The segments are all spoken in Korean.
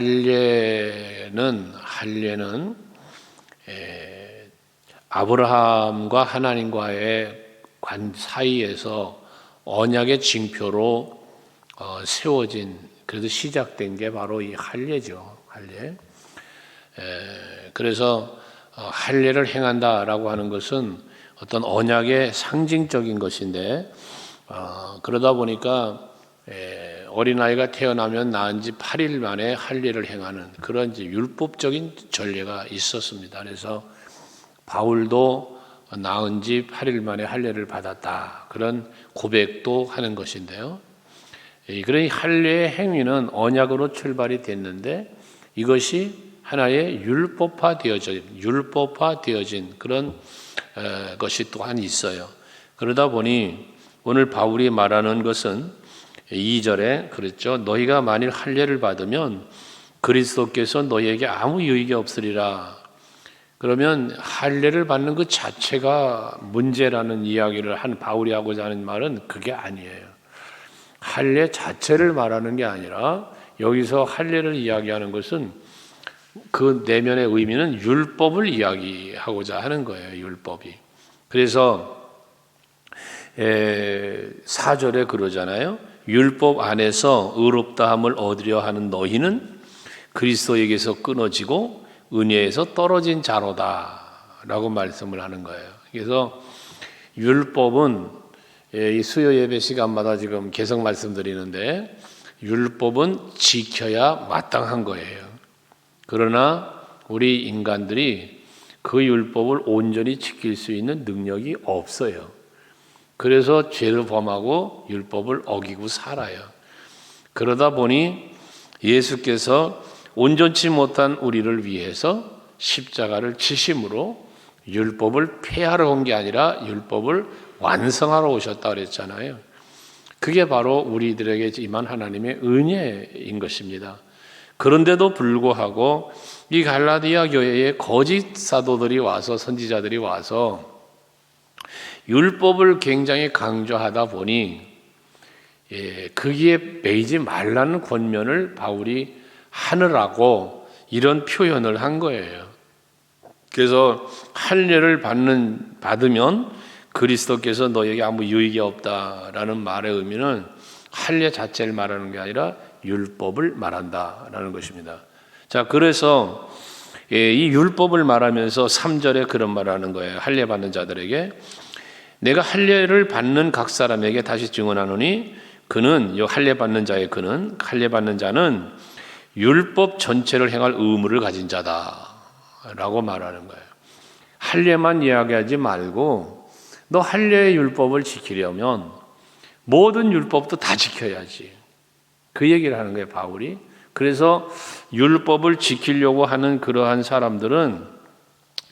할례는 아브라함과 하나님과의 관 사이에서 언약의 징표로 세워진, 그래도 시작된 게 바로 이 할례죠. 할례. 그래서 할례를 행한다라고 하는 것은 어떤 언약의 상징적인 것인데, 그러다 보니까 어린아이가 태어나면 낳은 지 8일 만에 할례를 행하는 그런 이제 율법적인 전례가 있었습니다. 그래서 바울도 낳은 지 8일 만에 할례를 받았다, 그런 고백도 하는 것인데요. 그런 할례의 행위는 언약으로 출발이 됐는데 이것이 하나의 율법화되어진 그런 것이 또한 있어요. 그러다 보니 오늘 바울이 말하는 것은 2절에 그랬죠. 너희가 만일 할례를 받으면 그리스도께서 너희에게 아무 유익이 없으리라. 그러면 할례를 받는 그 자체가 문제라는 이야기를 한 바울이 하고자 하는 말은 그게 아니에요. 할례 자체를 말하는 게 아니라 여기서 할례를 이야기하는 것은 그 내면의 의미는 율법을 이야기하고자 하는 거예요. 율법이. 그래서 4절에 그러잖아요. 율법 안에서 의롭다함을 얻으려 하는 너희는 그리스도에게서 끊어지고 은혜에서 떨어진 자로다 라고 말씀을 하는 거예요. 그래서 율법은 이 수요 예배 시간마다 지금 계속 말씀드리는데 율법은 지켜야 마땅한 거예요. 그러나 우리 인간들이 그 율법을 온전히 지킬 수 있는 능력이 없어요. 그래서 죄를 범하고 율법을 어기고 살아요. 그러다 보니 예수께서 온전치 못한 우리를 위해서 십자가를 지심으로 율법을 폐하러 온 게 아니라 율법을 완성하러 오셨다 그랬잖아요. 그게 바로 우리들에게 임한 하나님의 은혜인 것입니다. 그런데도 불구하고 이 갈라디아 교회에 거짓 사도들이 와서, 선지자들이 와서 율법을 굉장히 강조하다 보니 거기에 매이지 말라는 권면을 바울이 하느라고 이런 표현을 한 거예요. 그래서 할례를 받으면 그리스도께서 너에게 아무 유익이 없다라는 말의 의미는 할례 자체를 말하는 게 아니라 율법을 말한다라는 것입니다. 자, 그래서 이 율법을 말하면서 3절에 그런 말을 하는 거예요. 할례 받는 자들에게 내가 할례를 받는 각 사람에게 다시 증언하노니 그는, 이 할례 받는 자는 율법 전체를 행할 의무를 가진 자다라고 말하는 거예요. 할례만 이야기하지 말고 너 할례의 율법을 지키려면 모든 율법도 다 지켜야지. 그 얘기를 하는 거예요, 바울이. 그래서 율법을 지키려고 하는 그러한 사람들은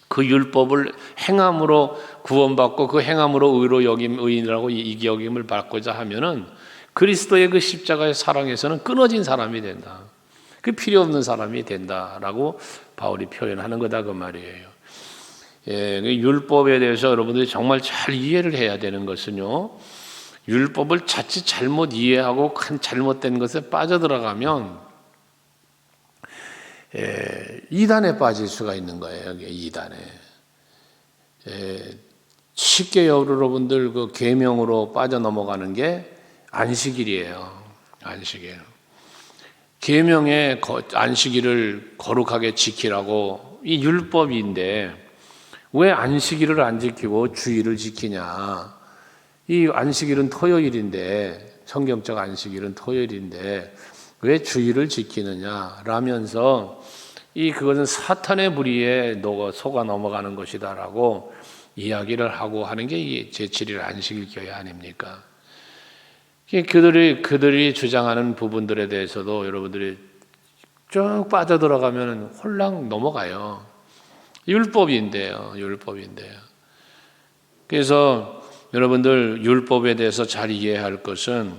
그 율법을 행함으로 구원받고 그 행함으로 의인이라고 이기여김을 받고자 하면은 그리스도의 그 십자가의 사랑에서는 끊어진 사람이 된다. 그 필요 없는 사람이 된다라고 바울이 표현하는 거다 그 말이에요. 율법에 대해서 여러분들이 정말 잘 이해를 해야 되는 것은요. 율법을 자칫 잘못 이해하고 큰 잘못된 것에 빠져들어가면 이단에 빠질 수가 있는 거예요. 이단에. 쉽게 여러분들 그 계명으로 빠져넘어가는 게 안식일이에요. 안식일. 계명의 안식일을 거룩하게 지키라고 이 율법인데 왜 안식일을 안 지키고 주일을 지키냐? 이 안식일은 토요일인데, 성경적 안식일은 토요일인데 왜 주일을 지키느냐라면서 그것은 사탄의 무리에 속아 넘어가는 것이다라고 이야기를 하고 하는 게 이 제7일 안식일 교회 아닙니까? 그들이 주장하는 부분들에 대해서도 여러분들이 쭉 빠져들어가면 홀랑 넘어가요. 율법인데요. 그래서 여러분들 율법에 대해서 잘 이해해야 할 것은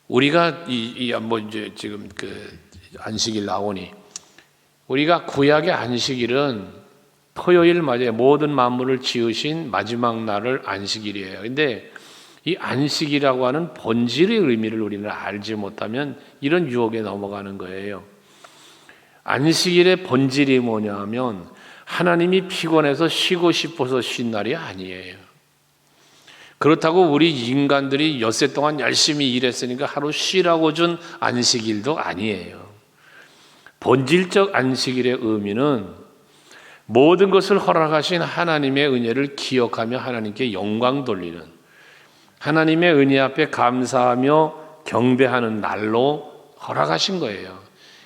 우리가 이제 지금 그 안식일 나오니 우리가 구약의 안식일은 토요일 맞아요. 모든 만물을 지으신 마지막 날을 안식일이에요. 근데 이 안식이라고 하는 본질의 의미를 우리는 알지 못하면 이런 유혹에 넘어가는 거예요. 안식일의 본질이 뭐냐 하면 하나님이 피곤해서 쉬고 싶어서 쉰 날이 아니에요. 그렇다고 우리 인간들이 엿새 동안 열심히 일했으니까 하루 쉬라고 준 안식일도 아니에요. 본질적 안식일의 의미는 모든 것을 허락하신 하나님의 은혜를 기억하며 하나님께 영광 돌리는, 하나님의 은혜 앞에 감사하며 경배하는 날로 허락하신 거예요.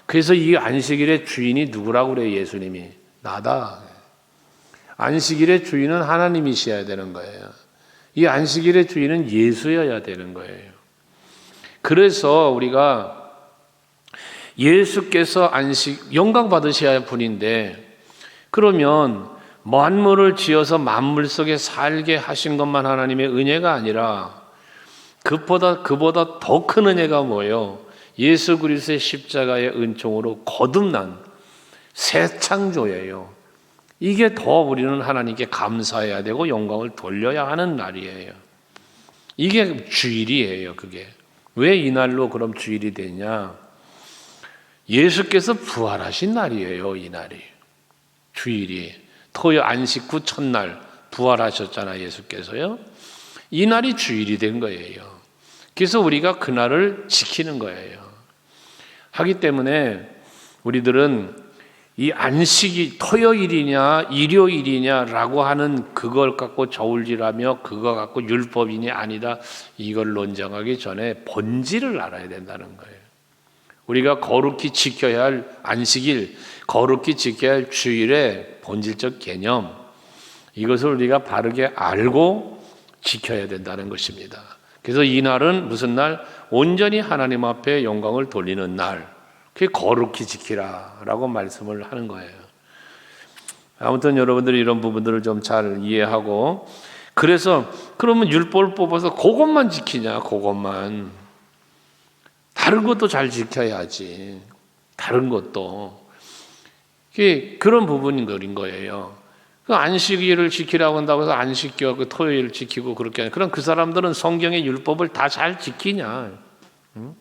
그래서 이 안식일의 주인이 누구라고 그래요? 예수님이. 나다. 안식일의 주인은 하나님이셔야 되는 거예요. 이 안식일의 주인은 예수여야 되는 거예요. 그래서 우리가 예수께서 영광 받으셔야 할 분인데, 그러면 만물을 지어서 만물 속에 살게 하신 것만 하나님의 은혜가 아니라 그보다 더 큰 은혜가 뭐예요? 예수 그리스도의 십자가의 은총으로 거듭난 새 창조예요. 이게 더 우리는 하나님께 감사해야 되고 영광을 돌려야 하는 날이에요. 이게 주일이에요. 그게 왜 이 날로 그럼 주일이 되냐? 예수께서 부활하신 날이에요. 이 날이 주일이. 토요 안식 후 첫날 부활하셨잖아요. 예수께서요. 이 날이 주일이 된 거예요. 그래서 우리가 그 날을 지키는 거예요. 하기 때문에 우리들은 이 안식이 토요일이냐 일요일이냐라고 하는 그걸 갖고 저울질하며 그거 갖고 율법이냐 아니다 이걸 논쟁하기 전에 본질을 알아야 된다는 거예요. 우리가 거룩히 지켜야 할 안식일, 거룩히 지켜야 할 주일의 본질적 개념, 이것을 우리가 바르게 알고 지켜야 된다는 것입니다. 그래서 이 날은 무슨 날? 온전히 하나님 앞에 영광을 돌리는 날, 그게 거룩히 지키라라고 말씀을 하는 거예요. 아무튼 여러분들이 이런 부분들을 좀 잘 이해하고, 그래서 그러면 율법을 뽑아서 그것만 지키냐? 그것만. 다른 것도 잘 지켜야지. 다른 것도. 그런 부분인 거예요. 그 안식일을 지키라고 한다고 해서 안식교 그 토요일 지키고 그렇게 하는, 그럼 그 사람들은 성경의 율법을 다 잘 지키냐? 응?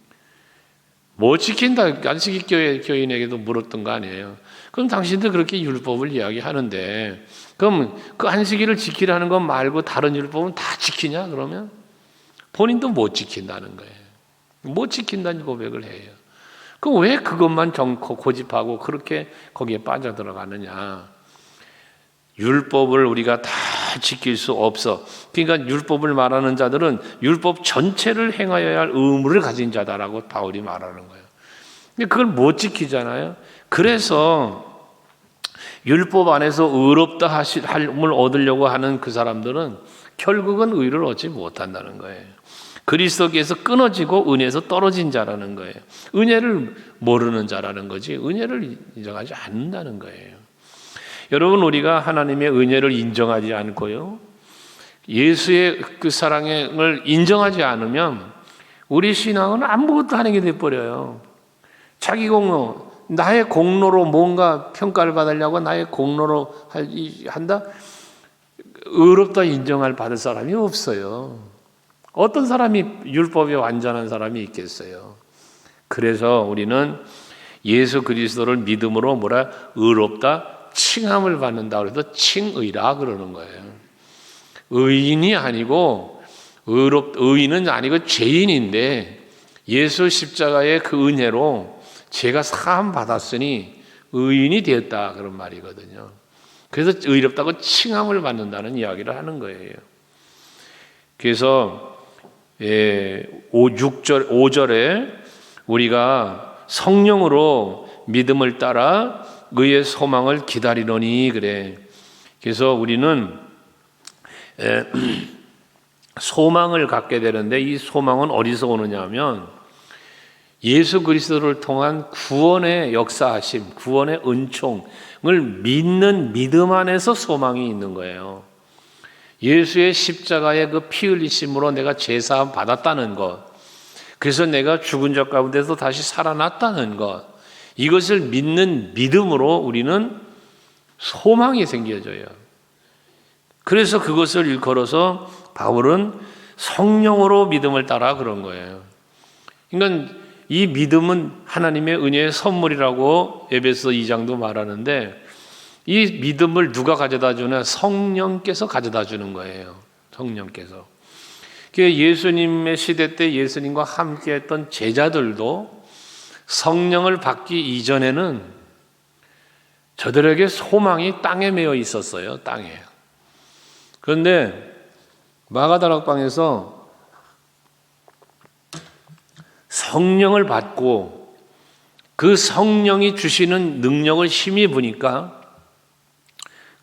뭐 지킨다? 안식일 교인에게도 물었던 거 아니에요. 그럼 당신들 그렇게 율법을 이야기하는데, 그럼 그 안식일을 지키라는 것 말고 다른 율법은 다 지키냐? 그러면 본인도 못 지킨다는 거예요. 못 지킨다는 고백을 해요. 그럼 왜 그것만 고집하고 그렇게 거기에 빠져들어가느냐? 율법을 우리가 다 지킬 수 없어. 그러니까 율법을 말하는 자들은 율법 전체를 행하여야 할 의무를 가진 자다라고 바울이 말하는 거예요. 근데 그걸 못 지키잖아요. 그래서 율법 안에서 의롭다 함을 얻으려고 하는 그 사람들은 결국은 의를 얻지 못한다는 거예요. 그리스도께서 끊어지고 은혜에서 떨어진 자라는 거예요. 은혜를 모르는 자라는 거지 은혜를 인정하지 않는다는 거예요. 여러분, 우리가 하나님의 은혜를 인정하지 않고요, 예수의 그 사랑을 인정하지 않으면 우리 신앙은 아무것도 아니게 돼버려요. 자기 공로, 나의 공로로 뭔가 평가를 받으려고 나의 공로로 한다? 의롭다 인정을 받을 사람이 없어요. 어떤 사람이 율법에 완전한 사람이 있겠어요? 그래서 우리는 예수 그리스도를 믿음으로 의롭다 칭함을 받는다 그래서 칭의라 그러는 거예요. 의인이 아니고 의인은 아니고 죄인인데 예수 십자가의 그 은혜로 죄가 사함 받았으니 의인이 되었다 그런 말이거든요. 그래서 의롭다고 칭함을 받는다는 이야기를 하는 거예요. 그래서 5절에 우리가 성령으로 믿음을 따라 의의 소망을 기다리노니 그래. 그래서 우리는 소망을 갖게 되는데 이 소망은 어디서 오느냐 하면 예수 그리스도를 통한 구원의 역사하심, 구원의 은총을 믿는 믿음 안에서 소망이 있는 거예요. 예수의 십자가의 그 피 흘리심으로 내가 죄사함 받았다는 것, 그래서 내가 죽은 자 가운데서 다시 살아났다는 것, 이것을 믿는 믿음으로 우리는 소망이 생겨져요. 그래서 그것을 일컬어서 바울은 성령으로 믿음을 따라 그런 거예요. 그러니까 이 믿음은 하나님의 은혜의 선물이라고 에베소 2장도 말하는데, 이 믿음을 누가 가져다 주냐? 성령께서 가져다 주는 거예요. 성령께서. 예수님의 시대 때 예수님과 함께 했던 제자들도 성령을 받기 이전에는 저들에게 소망이 땅에 매여 있었어요. 땅에. 그런데 마가다락방에서 성령을 받고 그 성령이 주시는 능력을 힘입 보니까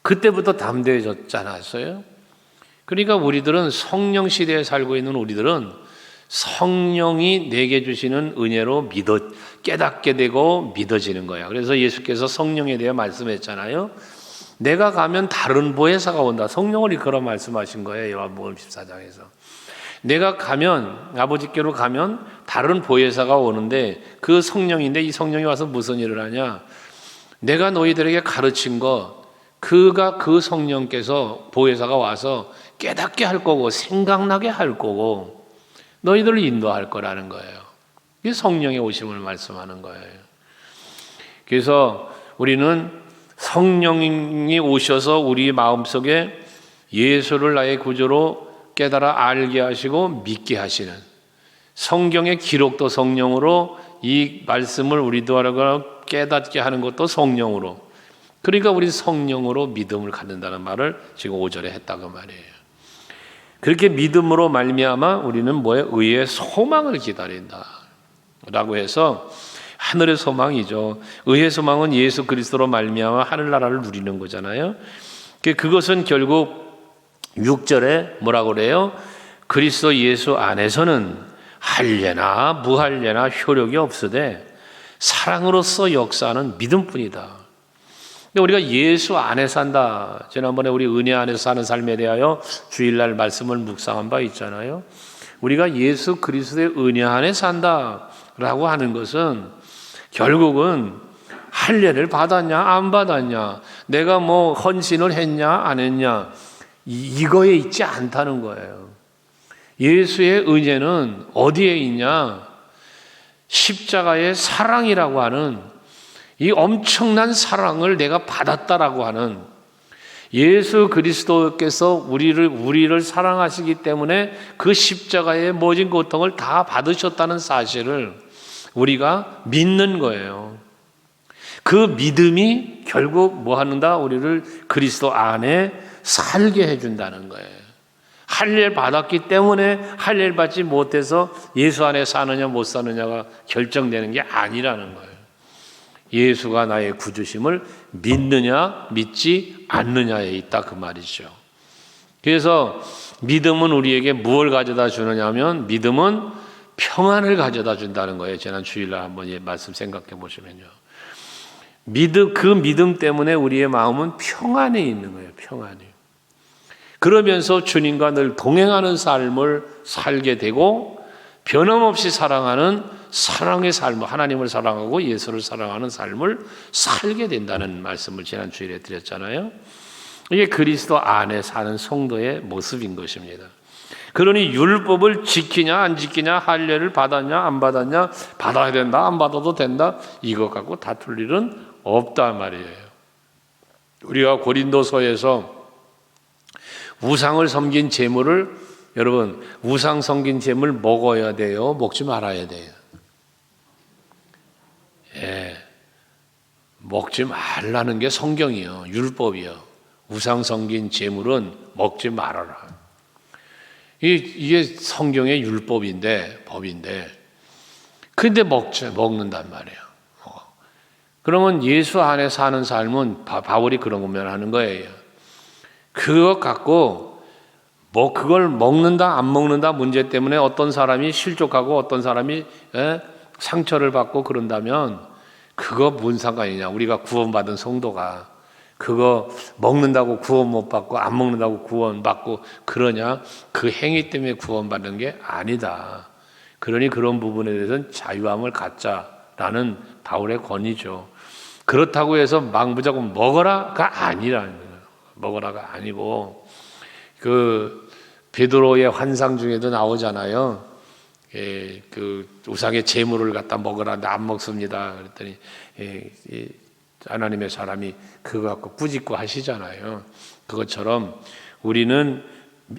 그때부터 담대해졌지 않았어요? 그러니까 우리들은 성령 시대에 살고 있는 우리들은 성령이 내게 주시는 은혜로 깨닫게 되고 믿어지는 거야. 그래서 예수께서 성령에 대해 말씀했잖아요. 내가 가면 다른 보혜사가 온다. 성령을 그런 말씀하신 거예요. 요한복음 14장에서. 내가 가면, 아버지께로 가면 다른 보혜사가 오는데 그 성령인데, 이 성령이 와서 무슨 일을 하냐? 내가 너희들에게 가르친 거, 그 성령께서, 보혜사가 와서 깨닫게 할 거고 생각나게 할 거고 너희들을 인도할 거라는 거예요. 이게 성령의 오심을 말씀하는 거예요. 그래서 우리는 성령이 오셔서 우리 마음속에 예수를 나의 구주로 깨달아 알게 하시고 믿게 하시는, 성경의 기록도 성령으로, 이 말씀을 우리도 하라고 깨닫게 하는 것도 성령으로, 그러니까 우리 성령으로 믿음을 갖는다는 말을 지금 5절에 했다고 말이에요. 그렇게 믿음으로 말미암아 우리는 뭐에 의의 소망을 기다린다 라고 해서, 하늘의 소망이죠. 의의 소망은 예수 그리스도로 말미암아 하늘나라를 누리는 거잖아요. 그것은 결국 6절에 뭐라고 그래요? 그리스도 예수 안에서는 할례나 무할례나 효력이 없으되 사랑으로서 역사하는 믿음뿐이다. 우리가 예수 안에 산다. 지난번에 우리 은혜 안에서 사는 삶에 대하여 주일날 말씀을 묵상한 바 있잖아요. 우리가 예수 그리스도의 은혜 안에 산다라고 하는 것은 결국은 할례를 받았냐 안 받았냐, 내가 뭐 헌신을 했냐 안 했냐, 이거에 있지 않다는 거예요. 예수의 은혜는 어디에 있냐? 십자가의 사랑이라고 하는 이 엄청난 사랑을 내가 받았다라고 하는, 예수 그리스도께서 우리를 사랑하시기 때문에 그 십자가의 모진 고통을 다 받으셨다는 사실을 우리가 믿는 거예요. 그 믿음이 결국 뭐 하는다? 우리를 그리스도 안에 살게 해준다는 거예요. 할례를 받았기 때문에 할례를 받지 못해서 예수 안에 사느냐 못 사느냐가 결정되는 게 아니라는 거예요. 예수가 나의 구주심을 믿느냐 믿지 않느냐에 있다, 그 말이죠. 그래서 믿음은 우리에게 무엇을 가져다 주느냐 하면, 믿음은 평안을 가져다 준다는 거예요. 지난 주일날 한번 말씀 생각해 보시면요. 그 믿음 때문에 우리의 마음은 평안에 있는 거예요. 평안이. 그러면서 주님과 늘 동행하는 삶을 살게 되고, 변함없이 사랑하는 사랑의 삶, 하나님을 사랑하고 예수를 사랑하는 삶을 살게 된다는 말씀을 지난 주일에 드렸잖아요. 이게 그리스도 안에 사는 성도의 모습인 것입니다. 그러니 율법을 지키냐 안 지키냐, 할례를 받았냐 안 받았냐, 받아야 된다 안 받아도 된다, 이것 갖고 다툴 일은 없다 말이에요. 우리가 고린도서에서 우상을 섬긴 제물을, 여러분 우상 섬긴 제물 먹어야 돼요, 먹지 말아야 돼요? 예, 먹지 말라는 게 성경이요, 율법이요. 우상 섬긴 제물은 먹지 말아라. 이게 성경의 율법인데, 법인데, 근데 먹는단 말이에요. 그러면 예수 안에 사는 삶은 바울이 그런 것만 하는 거예요. 그것 갖고 뭐 그걸 먹는다 안 먹는다 문제 때문에 어떤 사람이 실족하고 어떤 사람이 상처를 받고 그런다면 그거 무슨 상관이냐. 우리가 구원받은 성도가 그거 먹는다고 구원 못 받고 안 먹는다고 구원 받고 그러냐? 그 행위 때문에 구원받는 게 아니다. 그러니 그런 부분에 대해서는 자유함을 갖자라는 바울의 권위죠. 그렇다고 해서 막 무조건 먹어라가 아니라는 거예요. 먹어라가 아니고, 그 베드로의 환상 중에도 나오잖아요. 그 우상의 제물을 갖다 먹으라, 나 안 먹습니다. 그랬더니 하나님의 사람이 그거 갖고 꾸짖고 하시잖아요. 그것처럼 우리는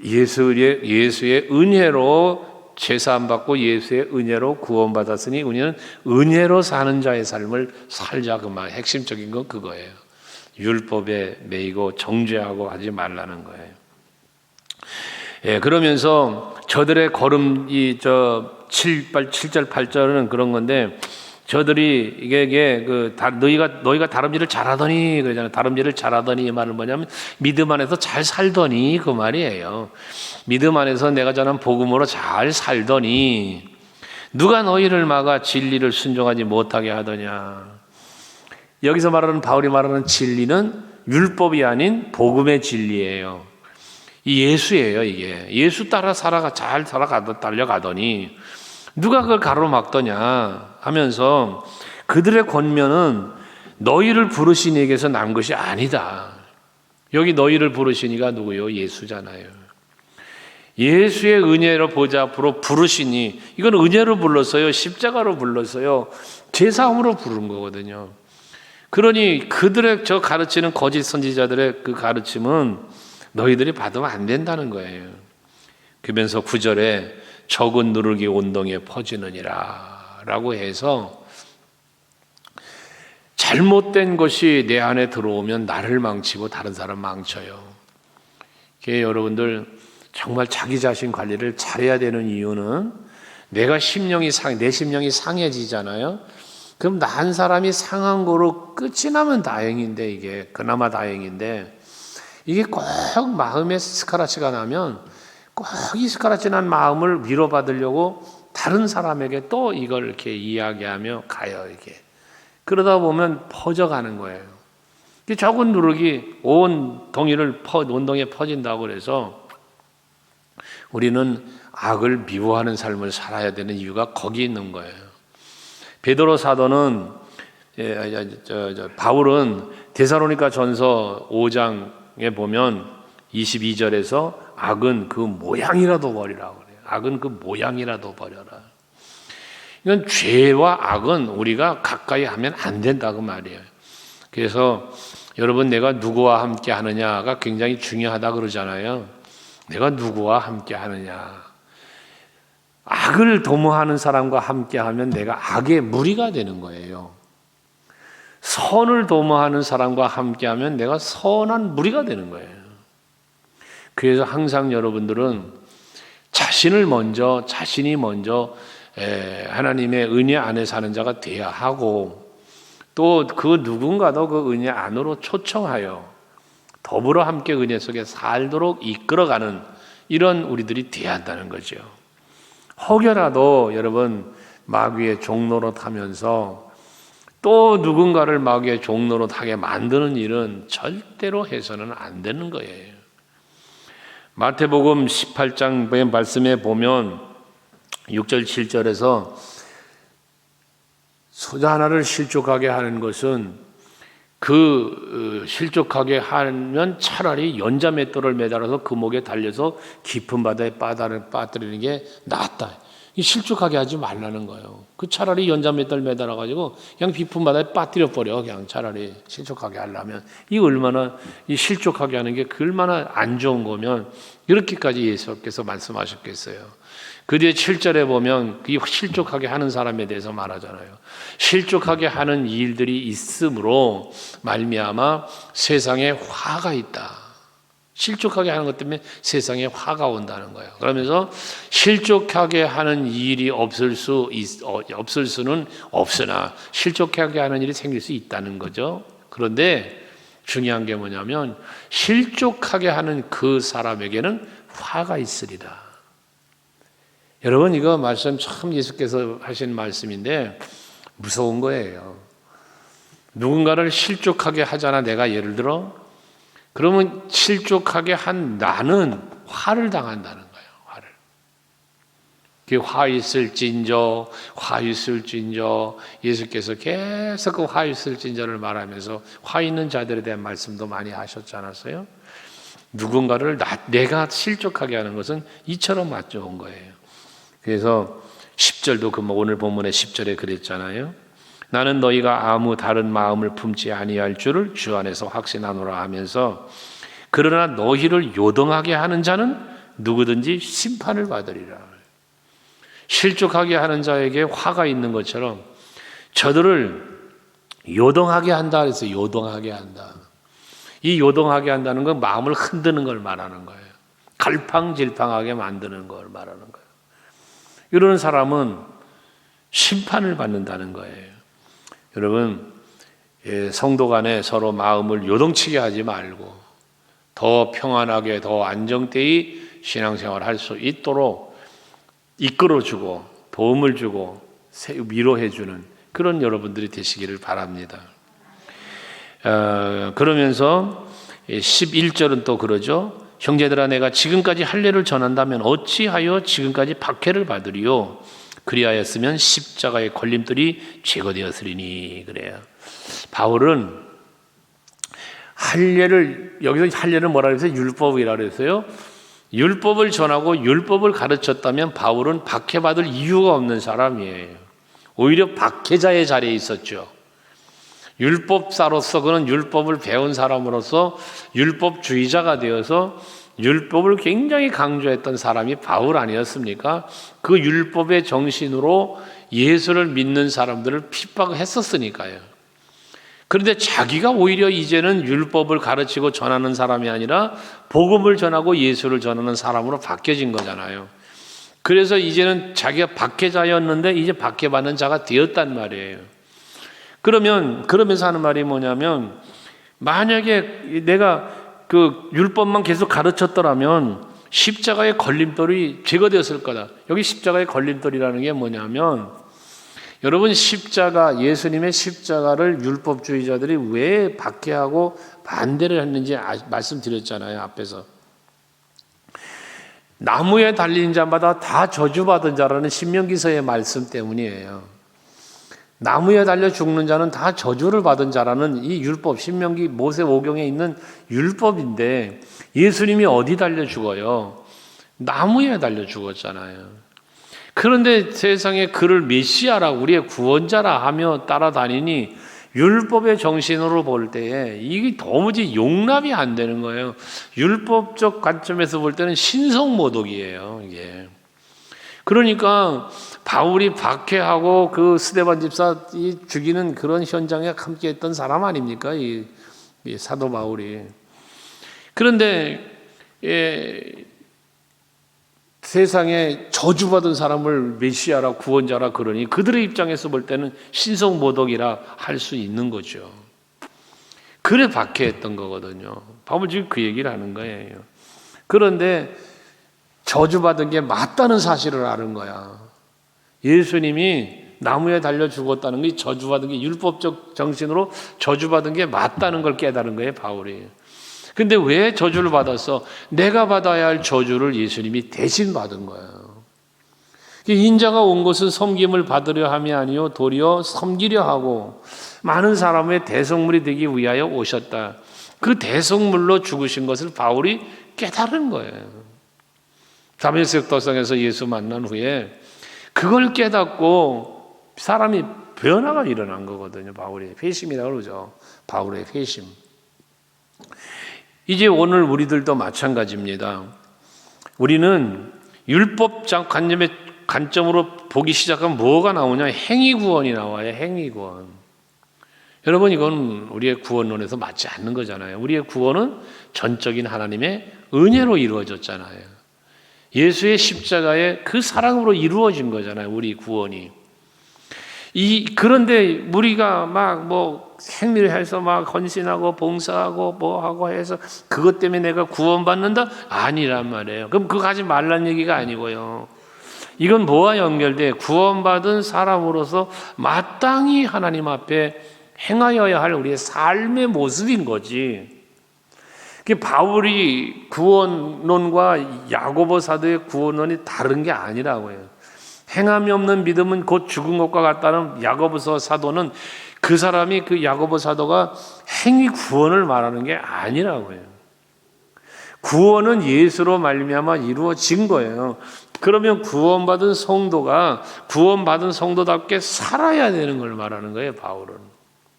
예수의 은혜로 제사함 받고 예수의 은혜로 구원받았으니 우리는 은혜로 사는 자의 삶을 살자. 그 말 핵심적인 건 그거예요. 율법에 매이고 정죄하고 하지 말라는 거예요. 그러면서 저들의 걸음 7절 8절은 그런 건데, 저들이 이게 너희가 다름질을 잘하더니 그러잖아요. 다름질을 잘하더니 이 말은 뭐냐면 믿음 안에서 잘 살더니 그 말이에요. 믿음 안에서 내가 전한 복음으로 잘 살더니 누가 너희를 막아 진리를 순종하지 못하게 하더냐. 여기서 말하는, 바울이 말하는 진리는 율법이 아닌 복음의 진리예요. 이 예수예요. 이게 예수 따라 잘 달려가더니 누가 그걸 가로막더냐 하면서 그들의 권면은 너희를 부르신 이에게서 난 것이 아니다. 여기 너희를 부르신 이가 누구요? 예수잖아요. 예수의 은혜로 보좌 앞으로 부르시니, 이건 은혜로 불렀어요. 십자가로 불렀어요. 제사함으로 부른 거거든요. 그러니 그들의 저 가르치는 거짓 선지자들의 그 가르침은 너희들이 받으면 안 된다는 거예요. 그러면서 9절에 적은 누르기 온동에 퍼지느니라 라고 해서, 잘못된 것이 내 안에 들어오면 나를 망치고 다른 사람 망쳐요. 여러분들 정말 자기 자신 관리를 잘해야 되는 이유는, 내 심령이 상해지잖아요. 그럼 나 한 사람이 상한 거로 끝이 나면 다행인데, 이게 그나마 다행인데, 이게 꼭 마음에 스크래치가 나면 꼭 이 스크래치 난 마음을 위로받으려고 다른 사람에게 또 이걸 이렇게 이야기하며 가요. 이게 그러다 보면 퍼져가는 거예요. 적은 누룩이 온 동에 퍼진다고 그래서 우리는 악을 미워하는 삶을 살아야 되는 이유가 거기 있는 거예요. 베드로 사도는 바울은 데살로니가 전서 5장에 보면 22절에서 악은 그 모양이라도 버리라고 그래요. 악은 그 모양이라도 버려라. 이건 죄와 악은 우리가 가까이 하면 안 된다고 말이에요. 그래서 여러분, 내가 누구와 함께 하느냐가 굉장히 중요하다 그러잖아요. 내가 누구와 함께 하느냐. 악을 도모하는 사람과 함께 하면 내가 악의 무리가 되는 거예요. 선을 도모하는 사람과 함께 하면 내가 선한 무리가 되는 거예요. 그래서 항상 여러분들은 자신이 먼저 하나님의 은혜 안에 사는 자가 되어야 하고, 또 그 누군가도 그 은혜 안으로 초청하여 더불어 함께 은혜 속에 살도록 이끌어가는 이런 우리들이 되어야 한다는 거죠. 혹여라도 여러분 마귀의 종노릇 하면서 또 누군가를 마귀의 종노릇 하게 만드는 일은 절대로 해서는 안 되는 거예요. 마태복음 18장 말씀에 보면 6절 7절에서 소자 하나를 실족하게 하는 것은, 실족하게 하면 차라리 연자맷돌을 매달아서 그 목에 달려서 깊은 바다에 빠뜨리는 게 낫다. 실족하게 하지 말라는 거예요. 차라리 연자맷돌 매달아가지고 그냥 깊은 바다에 빠뜨려버려. 그냥 차라리 실족하게 하려면. 얼마나 실족하게 하는 게 얼마나 안 좋은 거면 이렇게까지 예수께서 말씀하셨겠어요. 그 뒤에 7절에 보면 이 실족하게 하는 사람에 대해서 말하잖아요. 실족하게 하는 일들이 있으므로 말미암아 세상에 화가 있다. 실족하게 하는 것 때문에 세상에 화가 온다는 거예요. 그러면서 실족하게 하는 일이 없을 수는 없으나 실족하게 하는 일이 생길 수 있다는 거죠. 그런데 중요한 게 뭐냐면 실족하게 하는 그 사람에게는 화가 있으리라. 여러분, 이거 말씀 참 예수께서 하신 말씀인데 무서운 거예요. 누군가를 실족하게 하잖아. 내가 예를 들어 그러면 실족하게 한 나는 화를 당한다는 거예요. 화를. 그 화 있을진저 예수께서 계속 그 화 있을진저를 말하면서 화 있는 자들에 대한 말씀도 많이 하셨지 않았어요? 누군가를 내가 실족하게 하는 것은 이처럼 맞춰온 거예요. 그래서 10절도 오늘 본문의 10절에 그랬잖아요. 나는 너희가 아무 다른 마음을 품지 아니할 줄을 주 안에서 확신하노라 하면서 그러나 너희를 요동하게 하는 자는 누구든지 심판을 받으리라. 실족하게 하는 자에게 화가 있는 것처럼 저들을 요동하게 한다 그래서 요동하게 한다. 이 요동하게 한다는 건 마음을 흔드는 걸 말하는 거예요. 갈팡질팡하게 만드는 걸 말하는 거예요. 이런 사람은 심판을 받는다는 거예요. 여러분, 성도 간에 서로 마음을 요동치게 하지 말고 더 평안하게 더 안정되이 신앙생활을 할 수 있도록 이끌어주고 도움을 주고 위로해주는 그런 여러분들이 되시기를 바랍니다. 그러면서 11절은 또 그러죠. 형제들아 내가 지금까지 할례를 전한다면 어찌하여 지금까지 박해를 받으리요. 그리하였으면 십자가의 걸림돌이 제거되었으리니. 그래요. 바울은 할례를, 여기서 할례를 뭐라 그랬어요? 율법이라 그랬어요. 율법을 전하고 율법을 가르쳤다면 바울은 박해받을 이유가 없는 사람이에요. 오히려 박해자의 자리에 있었죠. 율법사로서 그는 율법을 배운 사람으로서 율법주의자가 되어서 율법을 굉장히 강조했던 사람이 바울 아니었습니까? 그 율법의 정신으로 예수를 믿는 사람들을 핍박했었으니까요. 그런데 자기가 오히려 이제는 율법을 가르치고 전하는 사람이 아니라 복음을 전하고 예수를 전하는 사람으로 바뀌어진 거잖아요. 그래서 이제는 자기가 박해자였는데 이제 박해받는 자가 되었단 말이에요. 그러면서 하는 말이 뭐냐면, 만약에 내가 그 율법만 계속 가르쳤더라면 십자가의 걸림돌이 제거되었을 거다. 여기 십자가의 걸림돌이라는 게 뭐냐면, 여러분 십자가, 예수님의 십자가를 율법주의자들이 왜 박해하고 반대를 했는지 말씀드렸잖아요, 앞에서. 나무에 달린 자마다 다 저주받은 자라는 신명기서의 말씀 때문이에요. 나무에 달려 죽는 자는 다 저주를 받은 자라는 이 율법, 신명기 모세오경에 있는 율법인데 예수님이 어디 달려 죽어요? 나무에 달려 죽었잖아요. 그런데 세상에 그를 메시아라, 우리의 구원자라 하며 따라다니니 율법의 정신으로 볼 때에 이게 도무지 용납이 안 되는 거예요. 율법적 관점에서 볼 때는 신성모독이에요, 이게. 그러니까 바울이 박해하고 그 스데반 집사 죽이는 그런 현장에 함께했던 사람 아닙니까? 이 사도 바울이. 그런데 세상에 저주받은 사람을 메시아라 구원자라 그러니 그들의 입장에서 볼 때는 신성모독이라 할 수 있는 거죠. 그래 박해했던 거거든요. 바울 지금 그 얘기를 하는 거예요. 그런데 저주받은 게 맞다는 사실을 아는 거야. 예수님이 나무에 달려 죽었다는 게 저주받은 게 율법적 정신으로 저주받은 게 맞다는 걸 깨달은 거예요, 바울이. 근데 왜 저주를 받았어? 내가 받아야 할 저주를 예수님이 대신 받은 거예요. 인자가 온 것은 섬김을 받으려 함이 아니요 도리어 섬기려 하고 많은 사람의 대성물이 되기 위하여 오셨다. 그 대성물로 죽으신 것을 바울이 깨달은 거예요. 다메섹 도상에서 예수 만난 후에 그걸 깨닫고 사람이 변화가 일어난 거거든요. 바울의 회심이라고 그러죠. 바울의 회심. 이제 오늘 우리들도 마찬가지입니다. 우리는 율법적 관점으로 보기 시작하면 뭐가 나오냐? 행위구원이 나와요. 행위구원. 여러분, 이건 우리의 구원론에서 맞지 않는 거잖아요. 우리의 구원은 전적인 하나님의 은혜로 이루어졌잖아요. 예수의 십자가의 그 사랑으로 이루어진 거잖아요. 우리 구원이. 그런데 우리가 행위를 해서 헌신하고 봉사하고 하고 해서 그것 때문에 내가 구원받는다? 아니란 말이에요. 그럼 그거 하지 말란 얘기가 아니고요. 이건 뭐와 연결돼? 구원받은 사람으로서 마땅히 하나님 앞에 행하여야 할 우리의 삶의 모습인 거지. 바울이 구원론과 야고보 사도의 구원론이 다른 게 아니라고요. 행함이 없는 믿음은 곧 죽은 것과 같다는 야고보서 사도는 그 사람이 그 야고보 사도가 행위 구원을 말하는 게 아니라고요. 구원은 예수로 말미암아 이루어진 거예요. 그러면 구원받은 성도가 구원받은 성도답게 살아야 되는 걸 말하는 거예요, 바울은.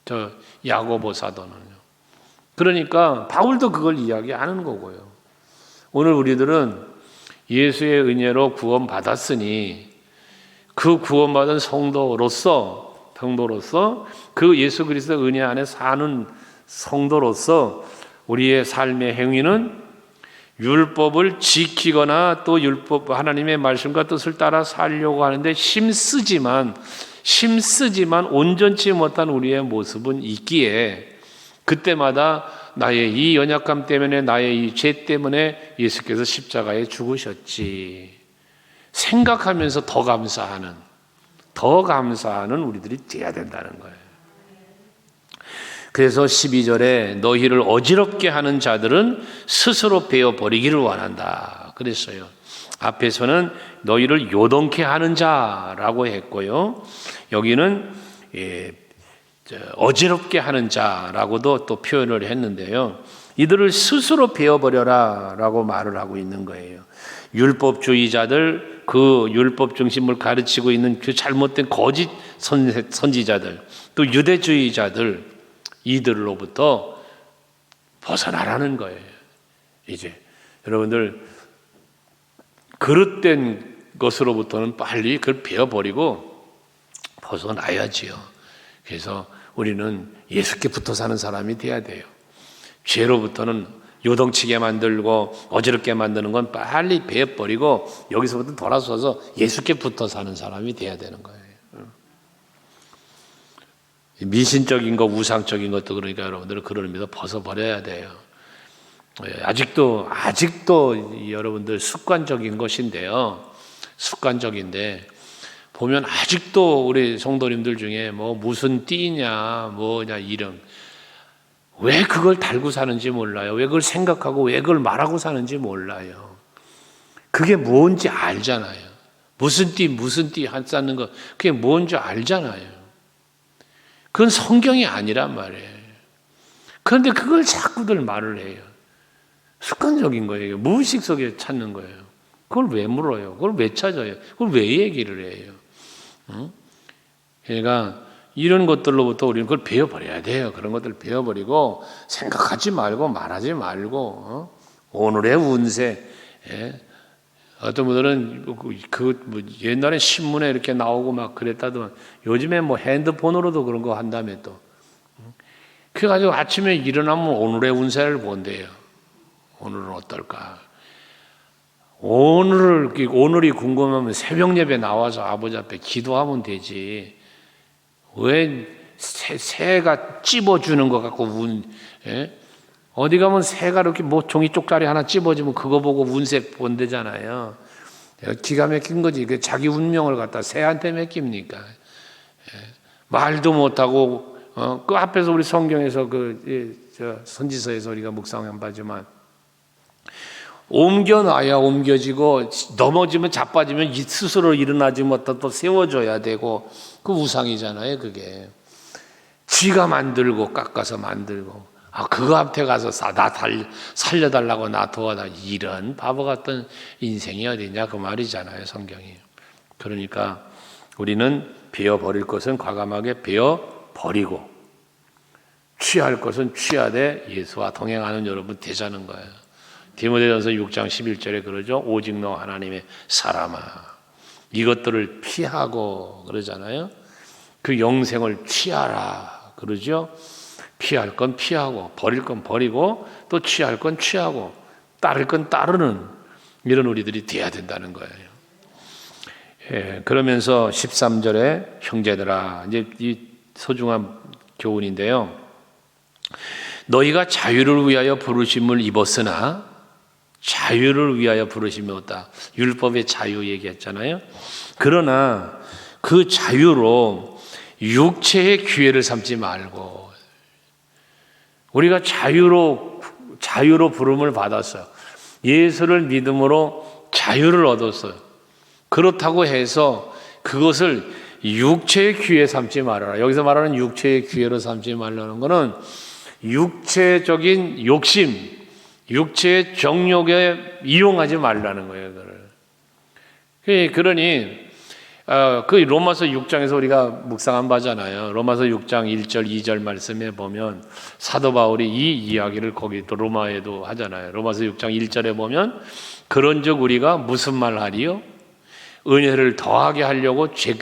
저 야고보 사도는요. 그러니까 바울도 그걸 이야기하는 거고요. 오늘 우리들은 예수의 은혜로 구원받았으니 그 구원받은 성도로서 그 예수 그리스도 은혜 안에 사는 성도로서 우리의 삶의 행위는 율법을 지키거나 또 율법 하나님의 말씀과 뜻을 따라 살려고 하는데 힘쓰지만 온전치 못한 우리의 모습은 있기에 그때마다 나의 이 연약함 때문에 나의 이 죄 때문에 예수께서 십자가에 죽으셨지 생각하면서 더 감사하는 우리들이 되어야 된다는 거예요. 그래서 12절에 너희를 어지럽게 하는 자들은 스스로 베어버리기를 원한다 그랬어요. 앞에서는 너희를 요동케 하는 자라고 했고요. 여기는 어지럽게 하는 자라고도 또 표현을 했는데요. 이들을 스스로 베어버려라 라고 말을 하고 있는 거예요. 율법주의자들, 그 율법 중심을 가르치고 있는 그 잘못된 거짓 선지자들, 또 유대주의자들, 이들로부터 벗어나라는 거예요. 이제 여러분들 그릇된 것으로부터는 빨리 그걸 베어버리고 벗어나야지요. 그래서 우리는 예수께 붙어 사는 사람이 돼야 돼요. 죄로부터는 요동치게 만들고 어지럽게 만드는 건 빨리 베어버리고 여기서부터 돌아서서 예수께 붙어 사는 사람이 돼야 되는 거예요. 미신적인 거, 우상적인 것도 그러니까 여러분들은 그런 의미에서 벗어버려야 돼요. 아직도 여러분들 습관적인 것인데요. 습관적인데 보면 아직도 우리 성도님들 중에 뭐 무슨 띠냐, 뭐냐 이름 왜 그걸 달고 사는지 몰라요. 왜 그걸 생각하고 왜 그걸 말하고 사는지 몰라요. 그게 뭔지 알잖아요. 무슨 띠 쌓는 거 그게 뭔지 알잖아요. 그건 성경이 아니란 말이에요. 그런데 그걸 자꾸들 말을 해요. 습관적인 거예요. 무의식 속에 찾는 거예요. 그걸 왜 물어요? 그걸 왜 찾아요? 그걸 왜 얘기를 해요? 그러니까 이런 것들로부터 우리는 그걸 배워버려야 돼요. 그런 것들을 배워버리고 생각하지 말고 말하지 말고 오늘의 운세. 어떤 분들은 옛날에 신문에 이렇게 나오고 막 그랬다더만 요즘에 뭐 핸드폰으로도 그런 거 한다며 또. 그래가지고 아침에 일어나면 오늘의 운세를 본대요. 오늘은 어떨까? 오늘이 궁금하면 새벽 예배 나와서 아버지 앞에 기도하면 되지. 왜 새가 찝어주는 것 같고 어디 가면 새가 이렇게 뭐 종이 쪽다리 하나 찝어주면 그거 보고 운세 본대잖아요. 기가 막힌 거지. 자기 운명을 갖다 새한테 맡깁니까? 말도 못하고 그 앞에서 우리 성경에서 선지서에서 우리가 묵상한 바지만 옮겨놔야 옮겨지고 넘어지면 자빠지면 스스로 일어나지 못하고 또 세워줘야 되고 그 우상이잖아요. 그게 쥐가 만들고 깎아서 만들고 그거 앞에 가서 나 살려달라고 나 도와다 이런 바보 같은 인생이 어디냐 그 말이잖아요. 성경이. 그러니까 우리는 베어버릴 것은 과감하게 베어버리고 취할 것은 취하되 예수와 동행하는 여러분 되자는 거예요. 디모데전서 6장 11절에 그러죠. 오직 너 하나님의 사람아 이것들을 피하고 그러잖아요. 그 영생을 취하라 그러죠. 피할 건 피하고 버릴 건 버리고 또 취할 건 취하고 따를 건 따르는 이런 우리들이 돼야 된다는 거예요. 그러면서 13절에 형제들아 이제 이 소중한 교훈인데요. 너희가 자유를 위하여 부르심을 입었으나 자유를 위하여 부르심이 없다. 율법의 자유 얘기했잖아요. 그러나 그 자유로 육체의 기회를 삼지 말고 우리가 자유로 부름을 받았어요. 예수를 믿음으로 자유를 얻었어요. 그렇다고 해서 그것을 육체의 기회 삼지 말아라. 여기서 말하는 육체의 기회로 삼지 말라는 것은 육체적인 욕심, 육체의 정욕에 이용하지 말라는 거예요. 그걸. 그러니 그 로마서 6장에서 우리가 묵상한 바잖아요. 로마서 6장 1절 2절 말씀에 보면 사도 바울이 이 이야기를 거기 또 로마에도 하잖아요. 로마서 6장 1절에 보면 그런즉 우리가 무슨 말 하리요? 은혜를 더하게 하려고 죄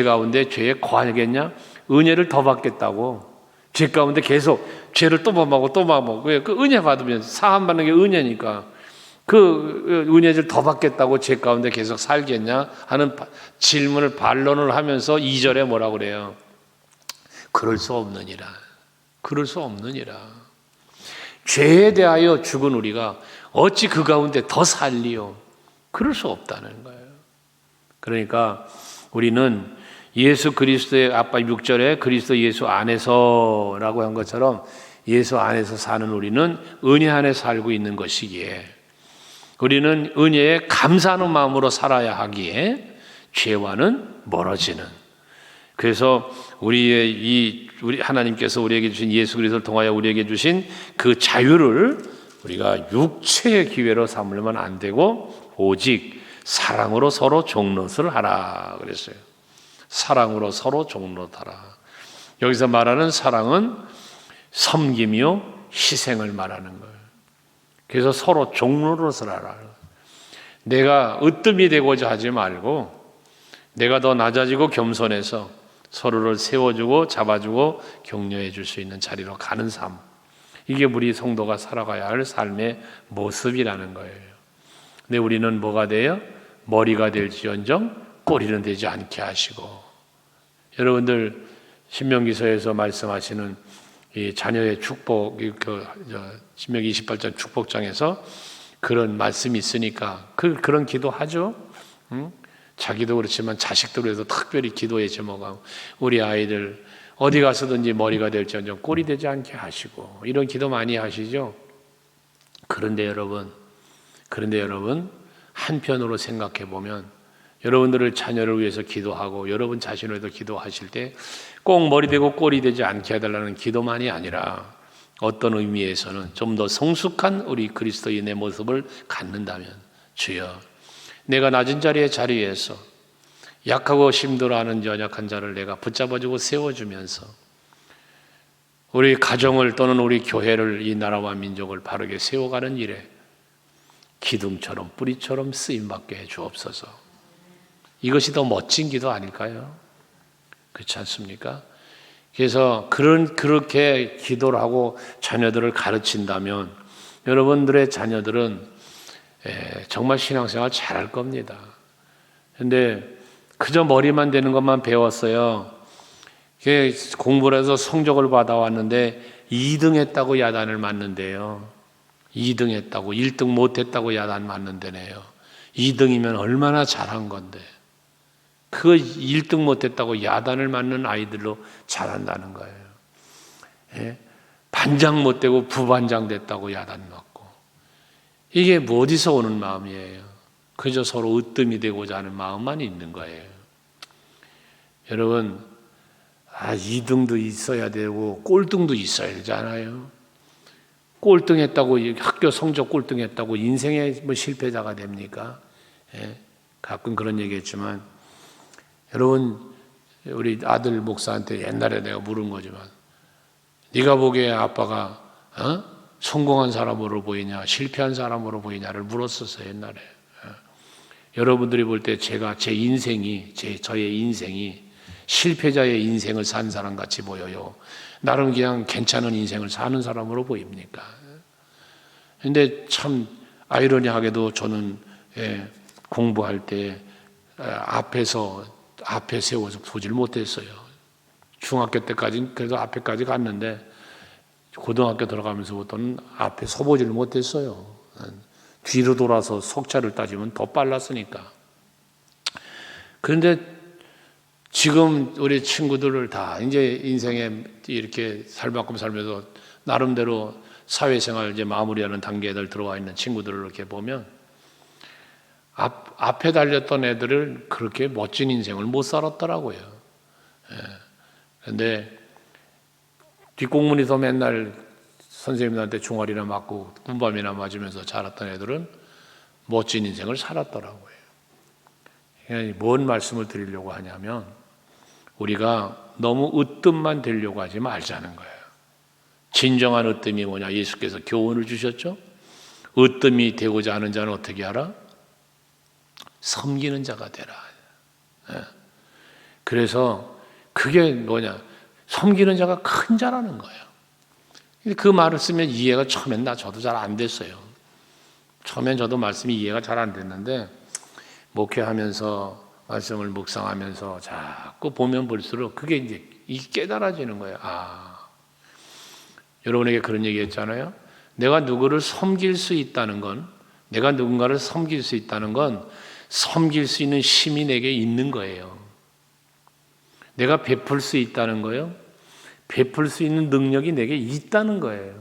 가운데 죄에 거하겠냐? 은혜를 더 받겠다고. 죄 가운데 계속 죄를 또 범하고 또 범하고. 그 은혜 받으면 사함 받는 게 은혜니까 그 은혜를 더 받겠다고 죄 가운데 계속 살겠냐 하는 질문을 반론을 하면서 2절에 뭐라고 그래요? 그럴 수 없느니라. 그럴 수 없느니라. 죄에 대하여 죽은 우리가 어찌 그 가운데 더 살리요? 그럴 수 없다는 거예요. 그러니까 우리는 예수 그리스도의 아빠 6절에 그리스도 예수 안에서라고 한 것처럼 예수 안에서 사는 우리는 은혜 안에 살고 있는 것이기에 우리는 은혜에 감사하는 마음으로 살아야 하기에 죄와는 멀어지는. 그래서 우리 하나님께서 우리에게 주신 예수 그리스도를 통하여 우리에게 주신 그 자유를 우리가 육체의 기회로 삼으면 안 되고 오직 사랑으로 서로 종노릇을 하라 그랬어요. 사랑으로 서로 종노릇하라. 여기서 말하는 사랑은 섬김이요 희생을 말하는 거예요. 그래서 서로 종노릇을 하라. 내가 으뜸이 되고자 하지 말고 내가 더 낮아지고 겸손해서 서로를 세워주고 잡아주고 격려해 줄 수 있는 자리로 가는 삶. 이게 우리 성도가 살아가야 할 삶의 모습이라는 거예요. 근데 우리는 뭐가 돼요? 머리가 될지언정 꼬리는 되지 않게 하시고. 여러분들 신명기서에서 말씀하시는 이 자녀의 축복, 신명기 28장 축복장에서 그런 말씀이 있으니까 그런 기도하죠. 자기도 그렇지만 자식도 그래서 특별히 기도의 제목은 우리 아이들 어디 가서든지 머리가 될지언정 꼬리 되지 않게 하시고, 이런 기도 많이 하시죠. 그런데 여러분 한편으로 생각해 보면 여러분들을 자녀를 위해서 기도하고 여러분 자신을 위해서 기도하실 때 꼭 머리 되고 꼬리 되지 않게 해달라는 기도만이 아니라 어떤 의미에서는 좀 더 성숙한 우리 그리스도인의 모습을 갖는다면, 주여 내가 낮은 자리에서 약하고 힘들어하는 연약한 자를 내가 붙잡아주고 세워주면서 우리 가정을 또는 우리 교회를, 이 나라와 민족을 바르게 세워가는 일에 기둥처럼 뿌리처럼 쓰임받게 해 주옵소서. 이것이 더 멋진 기도 아닐까요? 그렇지 않습니까? 그래서 그렇게 기도를 하고 자녀들을 가르친다면 여러분들의 자녀들은 정말 신앙생활 잘할 겁니다. 그런데 그저 머리만 되는 것만 배웠어요. 공부를 해서 성적을 받아왔는데 2등 했다고 야단을 맞는데요. 2등 했다고, 1등 못했다고 야단 맞는 데네요. 2등이면 얼마나 잘한 건데 그 1등 못했다고 야단을 맞는 아이들로 자란다는 거예요. 반장 못되고 부반장 됐다고 야단 맞고, 이게 뭐 어디서 오는 마음이에요? 그저 서로 으뜸이 되고자 하는 마음만 있는 거예요. 여러분, 2등도 있어야 되고 꼴등도 있어야 되잖아요. 꼴등했다고, 학교 성적 꼴등했다고 인생의 실패자가 됩니까? 가끔 그런 얘기했지만, 여러분, 우리 아들 목사한테 옛날에 내가 물은 거지만, 네가 보기에 아빠가 성공한 사람으로 보이냐 실패한 사람으로 보이냐를 물었었어요, 옛날에. 여러분들이 볼 때 제가 저의 인생이 실패자의 인생을 산 사람 같이 보여요? 나름 그냥 괜찮은 인생을 사는 사람으로 보입니까? 근데 참 아이러니하게도 저는 공부할 때 앞에 세워서 보질 못했어요. 중학교 때까지는 그래도 앞에까지 갔는데 고등학교 들어가면서부터는 앞에 서보질 못했어요. 뒤로 돌아서 속차를 따지면 더 빨랐으니까. 그런데 지금 우리 친구들을 다 이제 인생에 이렇게 살만큼 살면서 나름대로 사회생활 이제 마무리하는 단계에 들어와 있는 친구들을 이렇게 보면 앞에 달렸던 애들을 그렇게 멋진 인생을 못 살았더라고요. 그런데 뒷공문에서 맨날 선생님들한테 중얼이나 맞고 군밤이나 맞으면서 자랐던 애들은 멋진 인생을 살았더라고요. 뭔 말씀을 드리려고 하냐면 우리가 너무 으뜸만 되려고 하지 말자는 거예요. 진정한 으뜸이 뭐냐? 예수께서 교훈을 주셨죠. 으뜸이 되고자 하는 자는 어떻게 하라? 섬기는 자가 되라. 그래서 그게 뭐냐? 섬기는 자가 큰 자라는 거예요. 그 말을 쓰면 이해가 처음엔 저도 잘 안 됐어요. 처음엔 저도 말씀이 이해가 잘 안 됐는데 목회하면서 말씀을 묵상하면서 자꾸 보면 볼수록 그게 이제 깨달아지는 거예요. 여러분에게 그런 얘기 했잖아요. 내가 누구를 섬길 수 있다는 건, 내가 누군가를 섬길 수 있다는 건 섬길 수 있는 힘이 내게 있는 거예요. 내가 베풀 수 있다는 거요. 베풀 수 있는 능력이 내게 있다는 거예요.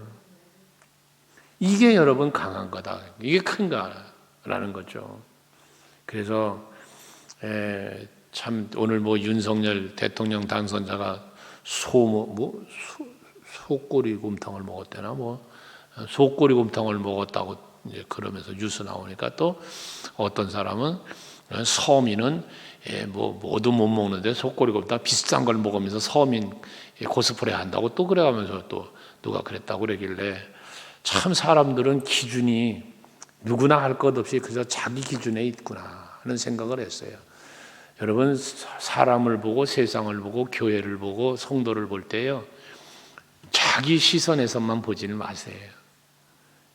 이게 여러분 강한 거다. 이게 큰가라는 거죠. 그래서 참 오늘 윤석열 대통령 당선자가 소꼬리곰탕을 먹었대나 소꼬리곰탕을 먹었다고 이제 그러면서 뉴스 나오니까 또 어떤 사람은 서민은 뭐도 못 먹는데 소꼬리곰탕 비싼 걸 먹으면서 서민 코스프레 한다고 또 그래가면서 또 누가 그랬다고 그러길래 참 사람들은 기준이 누구나 할 것 없이 그저 자기 기준에 있구나 하는 생각을 했어요. 여러분 사람을 보고 세상을 보고 교회를 보고 성도를 볼 때요. 자기 시선에서만 보지는 마세요.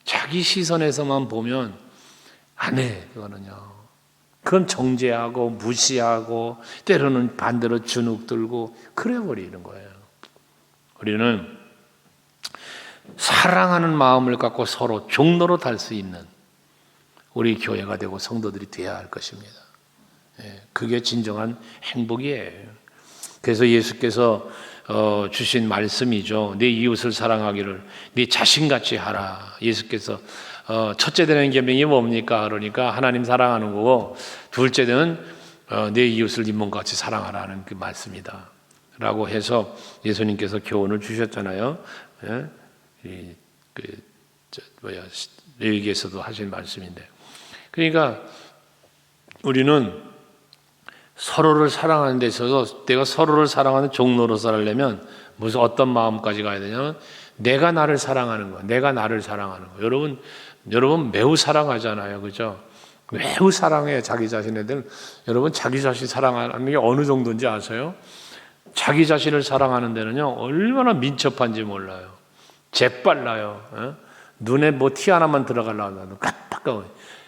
자기 시선에서만 보면 안 해. 그거는요. 그건 정죄하고 무시하고 때로는 반대로 주눅 들고 그래 버리는 거예요. 우리는 사랑하는 마음을 갖고 서로 종로로 달 수 있는 우리 교회가 되고 성도들이 되어야 할 것입니다. 그게 진정한 행복이에요. 그래서 예수께서 주신 말씀이죠. 네 이웃을 사랑하기를 네 자신같이 하라. 예수께서 첫째 되는 계명이 뭡니까? 그러니까 하나님 사랑하는 거고 둘째는 네 이웃을 네 몸같이 사랑하라는 그 말씀이다. 라고 해서 예수님께서 교훈을 주셨잖아요. 레위기에서도 하신 말씀인데, 그러니까 우리는 서로를 사랑하는 데 있어서 내가 서로를 사랑하는 종로로 살려면 무슨 어떤 마음까지 가야 되냐면 내가 나를 사랑하는 거, 내가 나를 사랑하는 거. 여러분 매우 사랑하잖아요, 그죠? 매우 사랑해 자기 자신에 대한. 여러분 자기 자신 사랑하는 게 어느 정도인지 아세요? 자기 자신을 사랑하는 데는요 얼마나 민첩한지 몰라요. 재빨라요. 눈에 뭐 티 하나만 들어가려고 하면 깜빡하고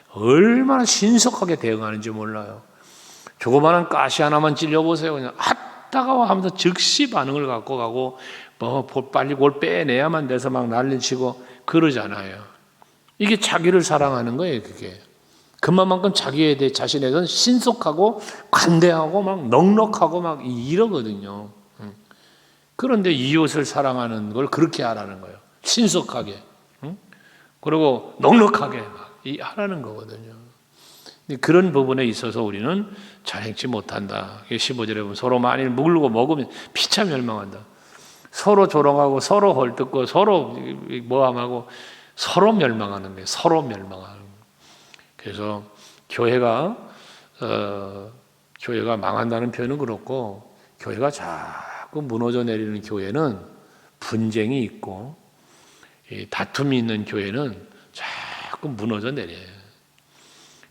얼마나 신속하게 대응하는지 몰라요. 조그마한 가시 하나만 찔려보세요. 그냥 따가워 하면서 즉시 반응을 갖고 가고 빨리 그걸 빼내야만 돼서 막 난리치고 그러잖아요. 이게 자기를 사랑하는 거예요. 그게 그만큼 자기에 대해 자신에 대해서 신속하고 관대하고 막 넉넉하고 막 이러거든요. 그런데 이웃을 사랑하는 걸 그렇게 하라는 거예요. 신속하게, 그리고 넉넉하게 막 하라는 거거든요. 그런 부분에 있어서 우리는 잘 행치 못한다. 15절에 보면 서로 만일 물고 먹으면 피차 멸망한다. 서로 조롱하고 서로 헐뜯고 서로 모함하고 서로 멸망하는 거예요. 서로 멸망하는 거예요. 그래서 교회가 망한다는 표현은 그렇고 교회가 자꾸 무너져 내리는 교회는 분쟁이 있고 다툼이 있는 교회는 자꾸 무너져 내려요.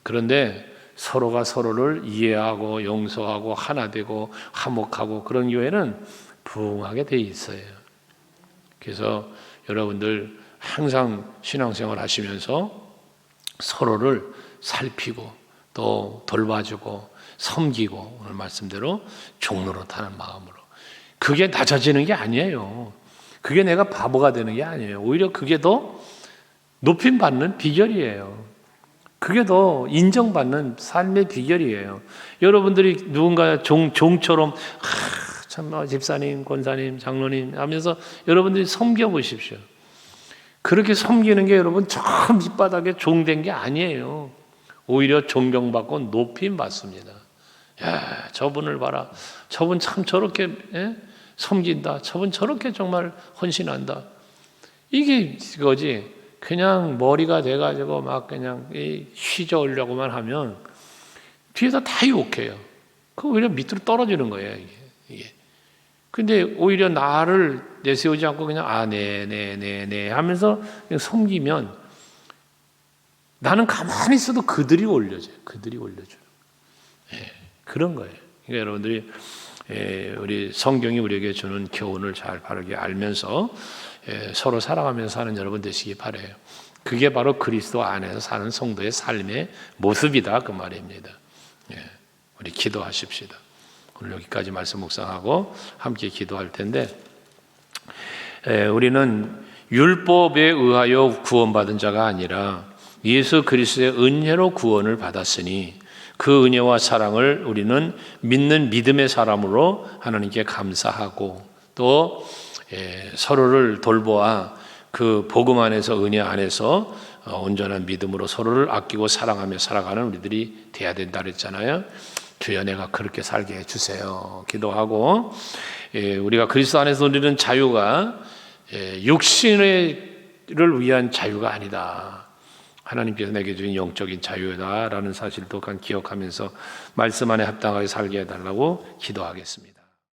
그런데 서로가 서로를 이해하고 용서하고 하나 되고 화목하고 그런 교회는 부흥하게 돼 있어요. 그래서 여러분들 항상 신앙생활 하시면서 서로를 살피고 또 돌봐주고 섬기고 오늘 말씀대로 종로로 타는 마음으로, 그게 낮아지는 게 아니에요. 그게 내가 바보가 되는 게 아니에요. 오히려 그게 더 높임받는 비결이에요. 그게 더 인정받는 삶의 비결이에요. 여러분들이 누군가 종처럼 참 집사님, 권사님, 장로님 하면서 여러분들이 섬겨보십시오. 그렇게 섬기는 게 여러분 저 밑바닥에 종된 게 아니에요. 오히려 존경받고 높임받습니다. 야, 저분을 봐라. 저분 참 저렇게 섬긴다. 저분 저렇게 정말 헌신한다. 이게 그거지. 그냥 머리가 돼가지고 막 그냥 휘저으려고만 하면 뒤에서 다 유혹해요. 그 오히려 밑으로 떨어지는 거예요, 이게. 근데 오히려 나를 내세우지 않고 그냥 네 하면서 그냥 섬기면 나는 가만히 있어도 그들이 올려줘요. 그런 거예요. 그러니까 여러분들이 우리 성경이 우리에게 주는 교훈을 잘 바르게 알면서 서로 사랑하면서 사는 여러분 되시기 바라요. 그게 바로 그리스도 안에서 사는 성도의 삶의 모습이다, 그 말입니다. 우리 기도하십시다. 오늘 여기까지 말씀 묵상하고 함께 기도할 텐데, 우리는 율법에 의하여 구원받은 자가 아니라 예수 그리스도의 은혜로 구원을 받았으니 그 은혜와 사랑을 우리는 믿는 믿음의 사람으로 하나님께 감사하고 또 서로를 돌보아 그 복음 안에서 은혜 안에서 온전한 믿음으로 서로를 아끼고 사랑하며 살아가는 우리들이 돼야 된다 그랬잖아요. 주여 내가 그렇게 살게 해주세요. 기도하고 우리가 그리스도 안에서 누리는 자유가 육신을 위한 자유가 아니다. 하나님께서 내게 주신 영적인 자유다라는 사실을 또 기억하면서 말씀 안에 합당하게 살게 해달라고 기도하겠습니다.